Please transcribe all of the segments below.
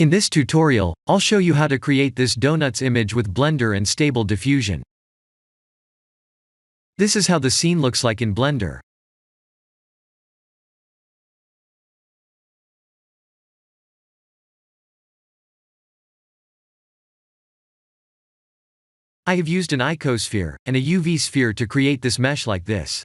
In this tutorial, I'll show you how to create this donuts image with Blender and Stable Diffusion. This is how the scene looks like in Blender. I have used an icosphere and a UV sphere to create this mesh like this.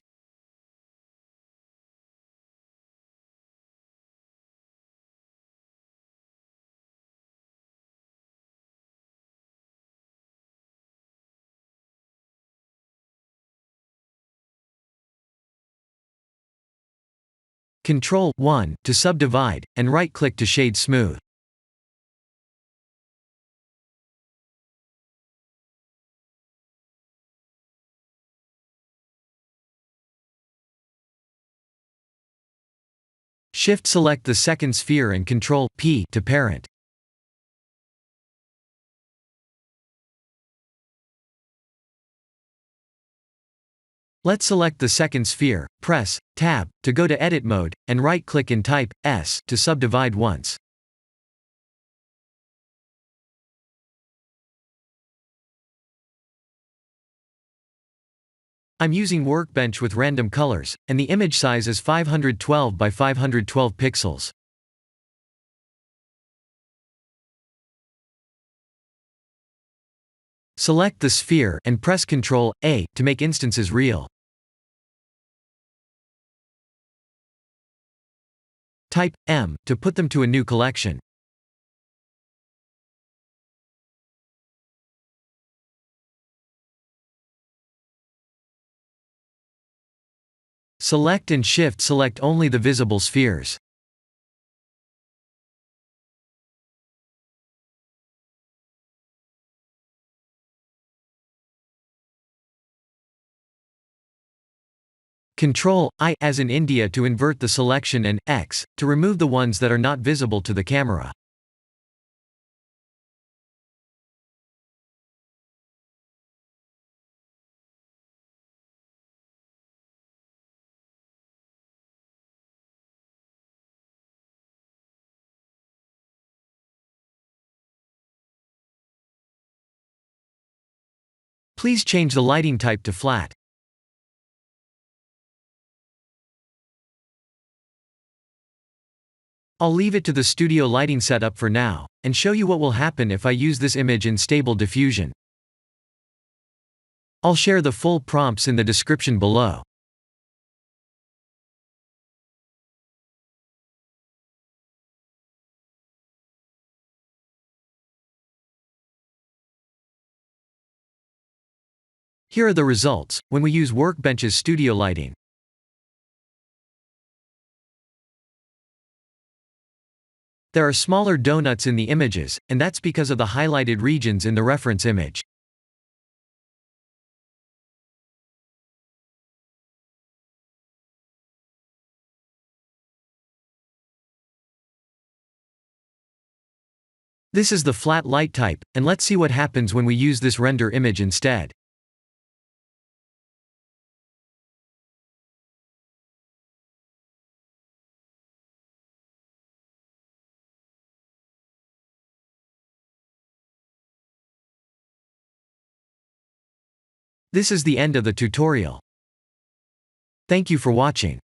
Ctrl+1 to subdivide, and right-click to shade smooth. Shift-select the second sphere and Ctrl+P to parent. Let's select the second sphere, press Tab to go to Edit Mode, and right-click and type S to subdivide once. I'm using Workbench with random colors, and the image size is 512 by 512 pixels. Select the sphere and press Ctrl+A to make instances real. Type M to put them to a new collection. Select and Shift-select only the visible spheres. Ctrl+I as in India to invert the selection and X to remove the ones that are not visible to the camera. Please change the lighting type to flat. I'll leave it to the studio lighting setup for now, and show you what will happen if I use this image in Stable Diffusion. I'll share the full prompts in the description below. Here are the results when we use Workbench's studio lighting. There are smaller donuts in the images, and that's because of the highlighted regions in the reference image. This is the flat light type, and let's see what happens when we use this render image instead. This is the end of the tutorial. Thank you for watching.